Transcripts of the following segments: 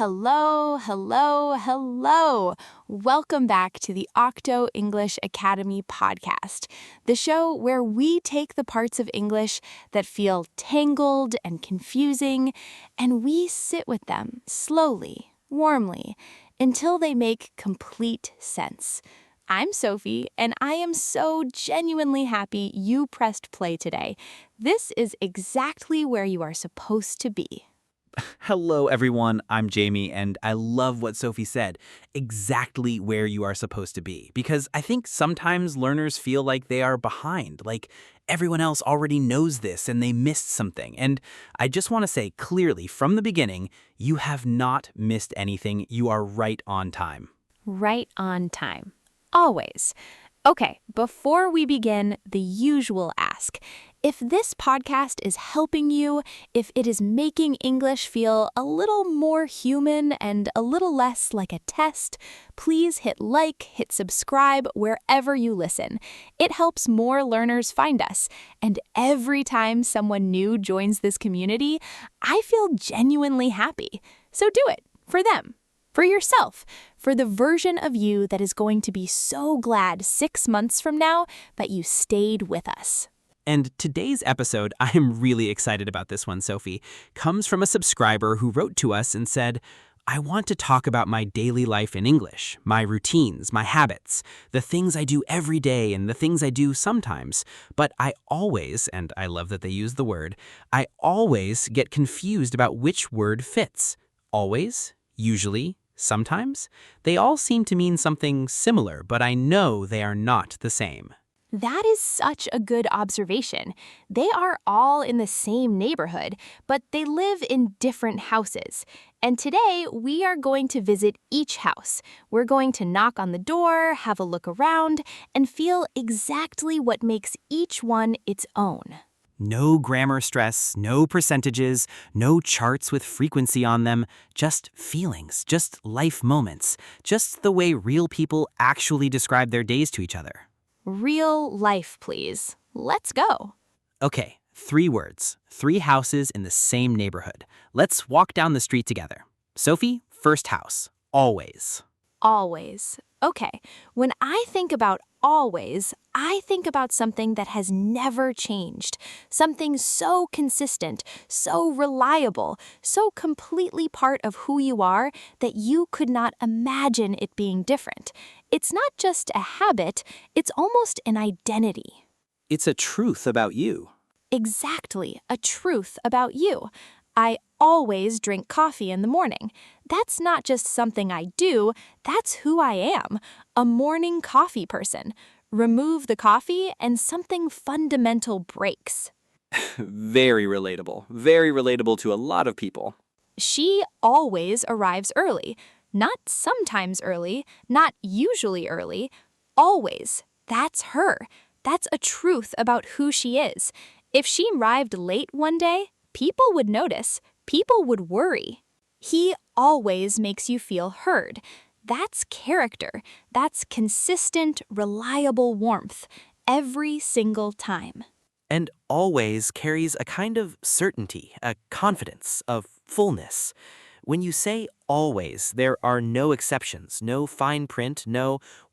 Hello, hello, hello. Welcome back to the Octo English Academy podcast, the show where we take the parts of English that feel tangled and confusing, and we sit with them slowly, warmly, until they make complete sense. I'm Sophie, and I am so genuinely happy you pressed play today. This is exactly where you are supposed to be. Hello, everyone. I'm Jamie, and I love what Sophie said, exactly where you are supposed to be. Because I think sometimes learners feel like they are behind, like everyone else already knows this and they missed something. And I just want to say clearly from the beginning, you have not missed anything. You are right on time. Right on time. Always. Okay, before we begin, the usual ask. If this podcast is helping you, if it is making English feel a little more human and a little less like a test, please hit like, hit subscribe wherever you listen. It helps more learners find us. And every time someone new joins this community, I feel genuinely happy. So do it for them. For yourself, for the version of you that is going to be so glad 6 months from now that you stayed with us. And today's episode, I am really excited about this one, Sophie, comes from a subscriber who wrote to us and said, I want to talk about my daily life in English, my routines, my habits, the things I do every day and the things I do sometimes. But I always, and I love that they use the word, I always get confused about which word fits. Always, usually, sometimes. They all seem to mean something similar, but I know they are not the same. That is such a good observation. They are all in the same neighborhood, but they live in different houses. And today, we are going to visit each house. We're going to knock on the door, have a look around, and feel exactly what makes each one its own. No grammar stress, no percentages, no charts with frequency on them, just feelings, just life moments, just the way real people actually describe their days to each other. Real life, please. Let's go. Okay, 3 words, 3 houses in the same neighborhood. Let's walk down the street together. Sophie, first house, always. Always. Okay, when I think about always, I think about something that has never changed. Something so consistent, so reliable, so completely part of who you are that you could not imagine it being different. It's not just a habit, it's almost an identity. It's a truth about you. Exactly, a truth about you. I always drink coffee in the morning. That's not just something I do, that's who I am, a morning coffee person. Remove the coffee and something fundamental breaks. Very relatable to a lot of people. She always arrives early. Not sometimes early, not usually early, always. That's her. That's a truth about who she is. If she arrived late one day, people would notice, people would worry. He always makes you feel heard. That's character. That's consistent, reliable warmth, every single time. And always carries a kind of certainty, a confidence, a fullness. When you say always, there are no exceptions, no fine print,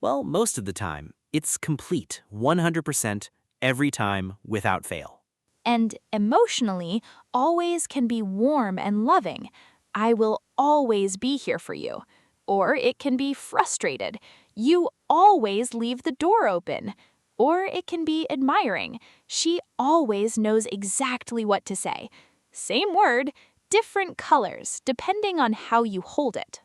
well, most of the time, it's complete, 100%, every time, without fail. And emotionally, always can be warm and loving. I will always be here for you. Or it can be frustrated. You always leave the door open. Or it can be admiring. She always knows exactly what to say. Same word, different colors, depending on how you hold it.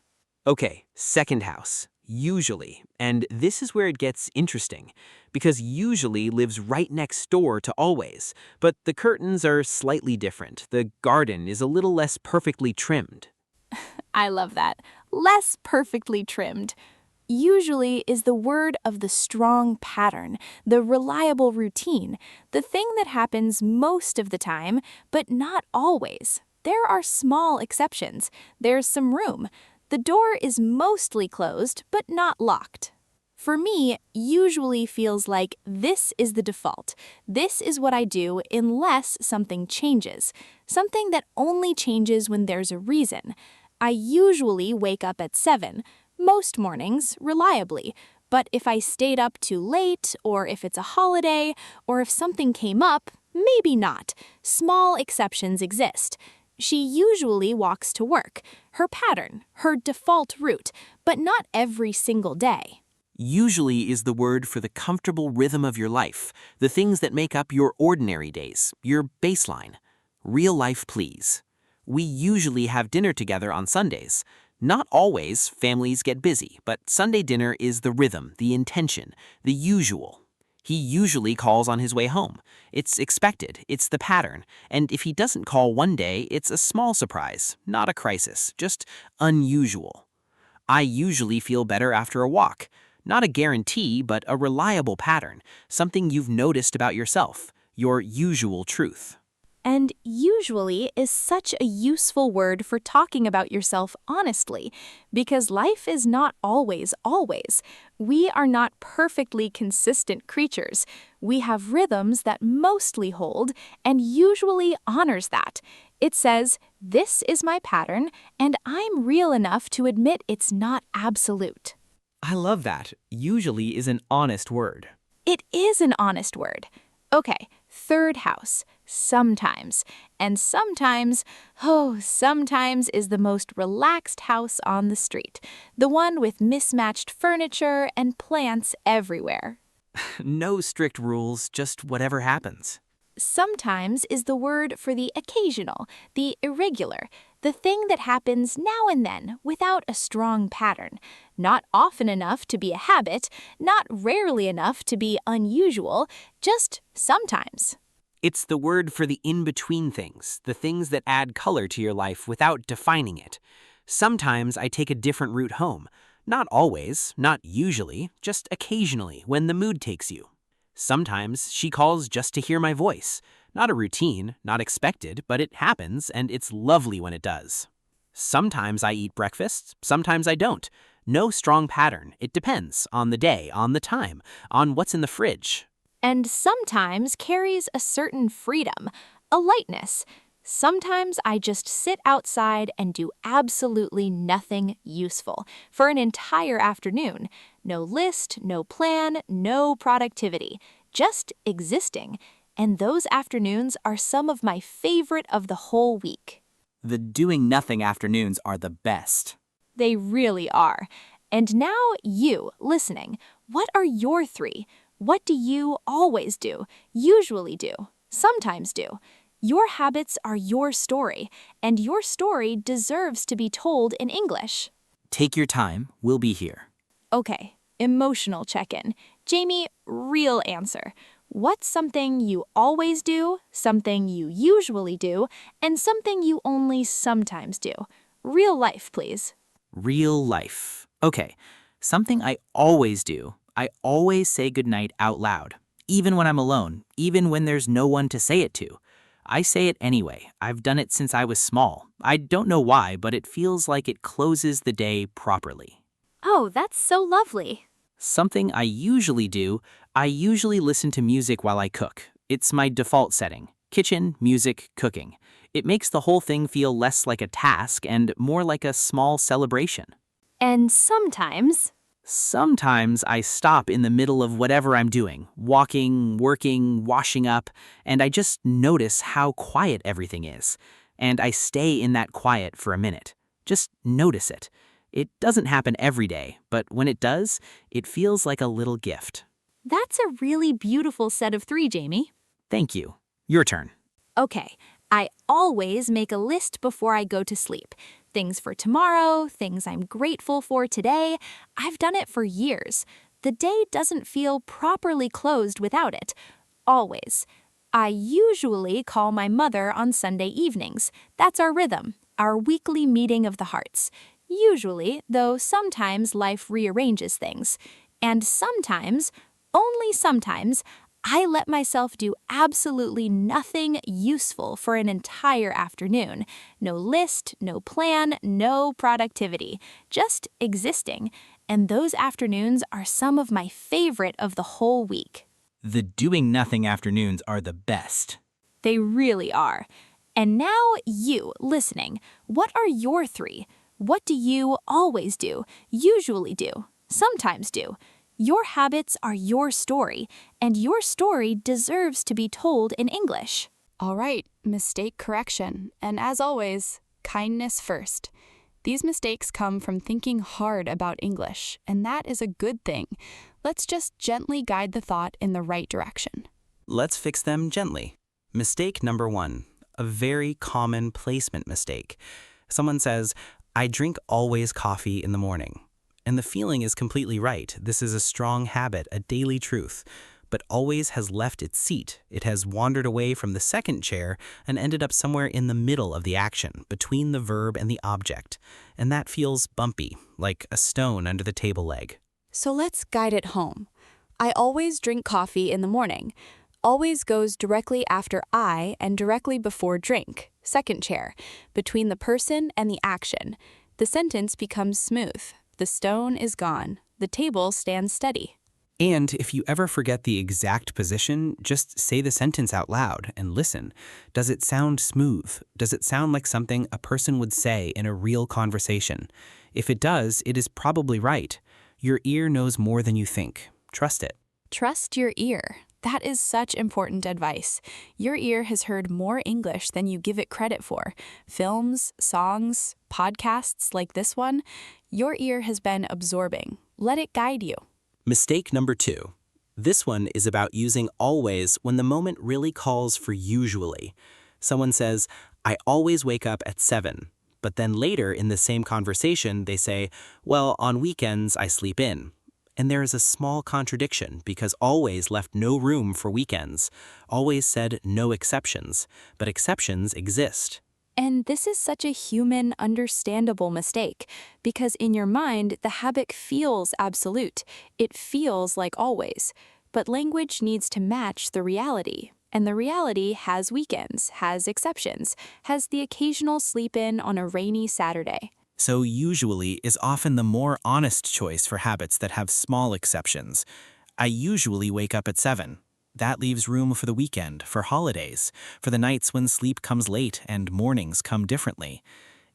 Okay, second house, usually. And this is where it gets interesting, because usually lives right next door to always, but the curtains are slightly different. The garden is a little less perfectly trimmed. I love that. Less perfectly trimmed. Usually is the word of the strong pattern, the reliable routine, the thing that happens most of the time, but not always. There are small exceptions. There's some room. The door is mostly closed, but not locked. For me, usually feels like this is the default. This is what I do unless something changes. Something that only changes when there's a reason. I usually wake up at 7, most mornings reliably. But if I stayed up too late, or if it's a holiday, or if something came up, maybe not. Small exceptions exist. She usually walks to work, her pattern, her default route, but not every single day. Usually is the word for the comfortable rhythm of your life, the things that make up your ordinary days, your baseline. Real life, please. We usually have dinner together on Sundays. Not always, families get busy, but Sunday dinner is the rhythm, the intention, the usual. He usually calls on his way home. It's expected, it's the pattern, and if he doesn't call one day, it's a small surprise, not a crisis, just unusual. I usually feel better after a walk. Not a guarantee, but a reliable pattern, something you've noticed about yourself, your usual truth. And usually is such a useful word for talking about yourself honestly, because life is not always. We are not perfectly consistent creatures. We have rhythms that mostly hold and usually honors that. It says, "This is my pattern, and I'm real enough to admit it's not absolute." I love that. Usually is an honest word. It is an honest word. Okay, third house, sometimes. And sometimes is the most relaxed house on the street. The one with mismatched furniture and plants everywhere. No strict rules, just whatever happens. Sometimes is the word for the occasional, the irregular, the thing that happens now and then without a strong pattern. Not often enough to be a habit, not rarely enough to be unusual, just sometimes. It's the word for the in-between things, the things that add color to your life without defining it. Sometimes I take a different route home. Not always, not usually, just occasionally when the mood takes you. Sometimes she calls just to hear my voice. Not a routine, not expected, but it happens, and it's lovely when it does. Sometimes I eat breakfast, sometimes I don't. No strong pattern. It depends on the day, on the time, on what's in the fridge. And sometimes carries a certain freedom, a lightness. Sometimes I just sit outside and do absolutely nothing useful for an entire afternoon. No list, no plan, no productivity, just existing. And those afternoons are some of my favorite of the whole week. The doing nothing afternoons are the best. They really are. And now you, listening, what are your 3? What do you always do, usually do, sometimes do? Your habits are your story, and your story deserves to be told in English. Take your time, we'll be here. Okay, emotional check-in. Jamie, real answer. What's something you always do, something you usually do, and something you only sometimes do? Real life, please. Real life. Okay, something I always do. I always say goodnight out loud, even when I'm alone, even when there's no one to say it to. I say it anyway. I've done it since I was small. I don't know why, but it feels like it closes the day properly. Oh, that's so lovely. Something I usually do, I usually listen to music while I cook. It's my default setting. Kitchen, music, cooking. It makes the whole thing feel less like a task and more like a small celebration. And sometimes I stop in the middle of whatever I'm doing, walking, working, washing up, and I just notice how quiet everything is. And I stay in that quiet for a minute. Just notice it. It doesn't happen every day, but when it does, it feels like a little gift. That's a really beautiful set of 3, Jamie. Thank you. Your turn. Okay, I always make a list before I go to sleep. Things for tomorrow, things I'm grateful for today. I've done it for years. The day doesn't feel properly closed without it. Always. I usually call my mother on Sunday evenings. That's our rhythm, our weekly meeting of the hearts. Usually, though sometimes life rearranges things. And sometimes, only sometimes, I let myself do absolutely nothing useful for an entire afternoon. No list, no plan, no productivity. Just existing. And those afternoons are some of my favorite of the whole week. The doing nothing afternoons are the best. They really are. And now you, listening, what are your 3? What do you always do, usually do, sometimes do? Your habits are your story, and your story deserves to be told in English. All right, mistake correction. And as always, kindness first. These mistakes come from thinking hard about English, and that is a good thing. Let's just gently guide the thought in the right direction. Let's fix them gently. Mistake number 1, a very common placement mistake. Someone says, I drink always coffee in the morning. And the feeling is completely right. This is a strong habit, a daily truth. But always has left its seat. It has wandered away from the second chair and ended up somewhere in the middle of the action, between the verb and the object. And that feels bumpy, like a stone under the table leg. So let's guide it home. I always drink coffee in the morning. Always goes directly after I and directly before drink, second chair, between the person and the action. The sentence becomes smooth. The stone is gone. The table stands steady. And if you ever forget the exact position, just say the sentence out loud and listen. Does it sound smooth? Does it sound like something a person would say in a real conversation? If it does, it is probably right. Your ear knows more than you think. Trust it. Trust your ear. That is such important advice. Your ear has heard more English than you give it credit for. Films, songs, podcasts like this one, your ear has been absorbing. Let it guide you. Mistake number 2. This one is about using always when the moment really calls for usually. Someone says, I always wake up at 7. But then later in the same conversation, they say, well, on weekends I sleep in. And there is a small contradiction because always left no room for weekends. Always said no exceptions, but exceptions exist. And this is such a human, understandable mistake, because in your mind, the habit feels absolute. It feels like always. But language needs to match the reality. And the reality has weekends, has exceptions, has the occasional sleep-in on a rainy Saturday. So usually is often the more honest choice for habits that have small exceptions. I usually wake up at 7. That leaves room for the weekend, for holidays, for the nights when sleep comes late and mornings come differently.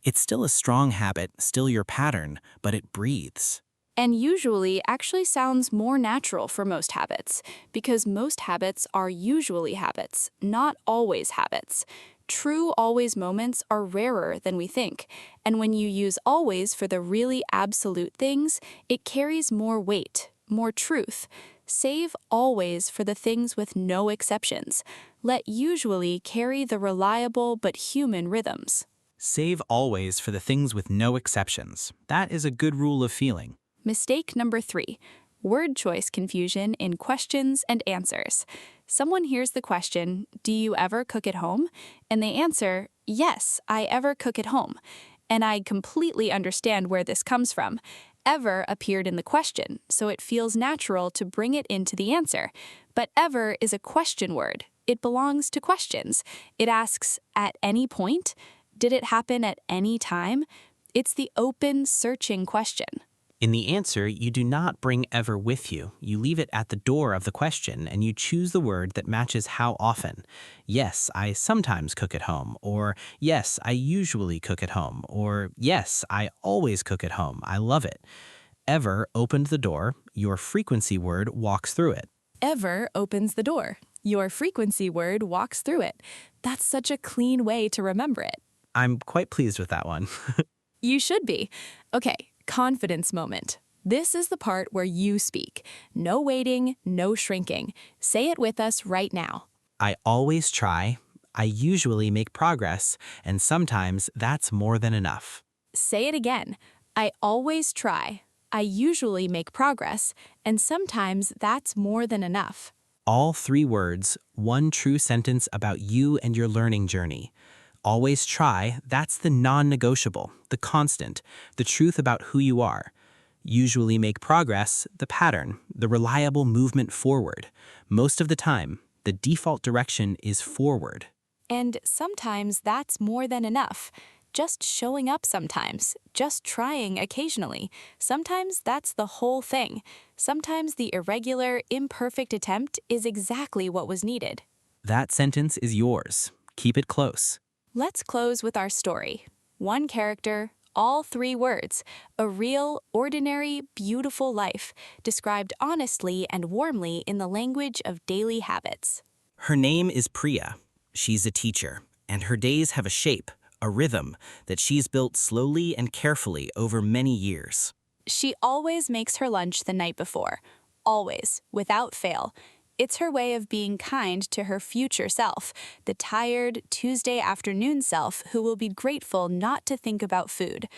It's still a strong habit, still your pattern, but it breathes. And usually actually sounds more natural for most habits, because most habits are usually habits, not always habits. True always moments are rarer than we think, and when you use always for the really absolute things, it carries more weight, more truth. Save always for the things with no exceptions. Let usually carry the reliable but human rhythms. Save always for the things with no exceptions. That is a good rule of feeling. Mistake number 3, word choice confusion in questions and answers. Someone hears the question, do you ever cook at home? And they answer, yes, I ever cook at home. And I completely understand where this comes from. Ever appeared in the question, so it feels natural to bring it into the answer. But ever is a question word. It belongs to questions. It asks, at any point? Did it happen at any time? It's the open, searching question. In the answer, you do not bring ever with you. You leave it at the door of the question, and you choose the word that matches how often. Yes, I sometimes cook at home, or yes, I usually cook at home, or yes, I always cook at home. I love it. Ever opened the door, your frequency word walks through it. Ever opens the door. Your frequency word walks through it. That's such a clean way to remember it. I'm quite pleased with that one. You should be. Okay. Confidence moment. This is the part where you speak. No waiting, no shrinking. Say it with us right now. I always try. I usually make progress, and sometimes that's more than enough. Say it again. I always try. I usually make progress, and sometimes that's more than enough. All 3 words, one true sentence about you and your learning journey. Always try, that's the non-negotiable, the constant, the truth about who you are. Usually make progress, the pattern, the reliable movement forward. Most of the time, the default direction is forward. And sometimes that's more than enough. Just showing up sometimes, just trying occasionally. Sometimes that's the whole thing. Sometimes the irregular, imperfect attempt is exactly what was needed. That sentence is yours. Keep it close. Let's close with our story. One character, all 3 words, a real, ordinary, beautiful life, described honestly and warmly in the language of daily habits. Her name is Priya. She's a teacher, and her days have a shape, a rhythm, that she's built slowly and carefully over many years. She always makes her lunch the night before. Always, without fail. It's her way of being kind to her future self, the tired, Tuesday afternoon self who will be grateful not to think about food.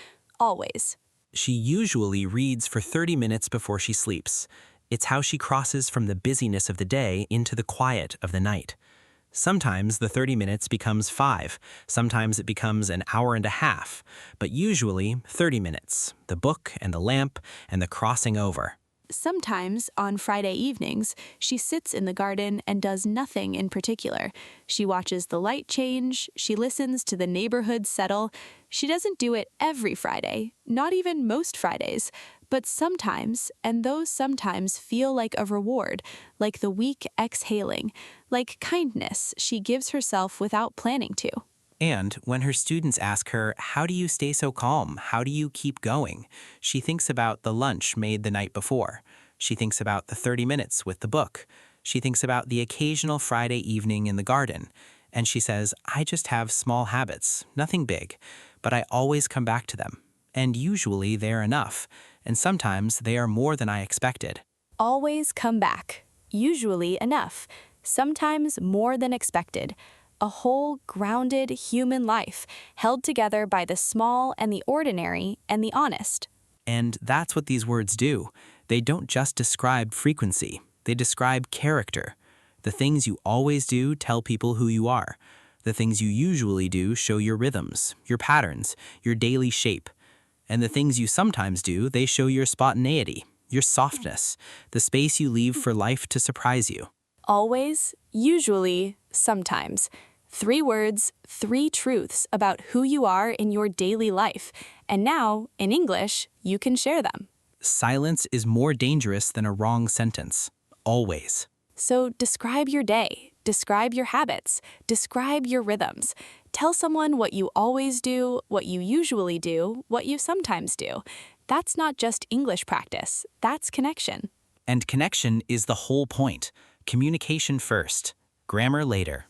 Always. She usually reads for 30 minutes before she sleeps. It's how she crosses from the busyness of the day into the quiet of the night. Sometimes the 30 minutes becomes 5, sometimes it becomes an hour and a half, but usually 30 minutes, the book and the lamp and the crossing over. Sometimes, on Friday evenings, she sits in the garden and does nothing in particular. She watches the light change, she listens to the neighborhood settle. She doesn't do it every Friday, not even most Fridays, but sometimes, and those sometimes feel like a reward, like the week exhaling, like kindness she gives herself without planning to. And when her students ask her, "How do you stay so calm? How do you keep going?" she thinks about the lunch made the night before. She thinks about the 30 minutes with the book. She thinks about the occasional Friday evening in the garden. And she says, "I just have small habits, nothing big, but I always come back to them. And usually they're enough. And sometimes they are more than I expected." Always come back. Usually enough. Sometimes more than expected. A whole, grounded human life, held together by the small and the ordinary and the honest. And that's what these words do. They don't just describe frequency. They describe character. The things you always do tell people who you are. The things you usually do show your rhythms, your patterns, your daily shape. And the things you sometimes do, they show your spontaneity, your softness, the space you leave for life to surprise you. Always, usually, sometimes. 3 words, 3 truths about who you are in your daily life. And now, in English, you can share them. Silence is more dangerous than a wrong sentence. Always. So describe your day, describe your habits, describe your rhythms. Tell someone what you always do, what you usually do, what you sometimes do. That's not just English practice, that's connection. And connection is the whole point. Communication first, grammar later.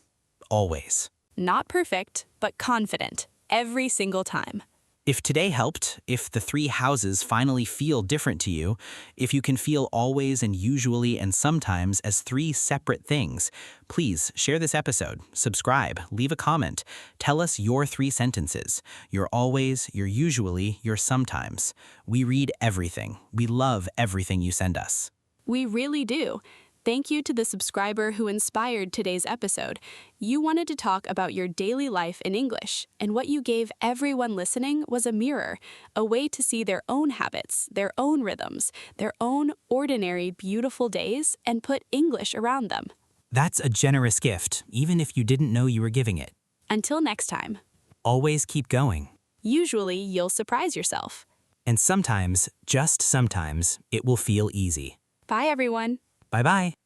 Always. Not perfect, but confident, every single time. If today helped, if the 3 houses finally feel different to you, if you can feel always and usually and sometimes as 3 separate things, please share this episode, subscribe, leave a comment, tell us your 3 sentences, your always, your usually, your sometimes. We read everything. We love everything you send us. We really do. Thank you to the subscriber who inspired today's episode. You wanted to talk about your daily life in English, and what you gave everyone listening was a mirror, a way to see their own habits, their own rhythms, their own ordinary, beautiful days, and put English around them. That's a generous gift, even if you didn't know you were giving it. Until next time. Always keep going. Usually, you'll surprise yourself. And sometimes, just sometimes, it will feel easy. Bye, everyone. Bye-bye.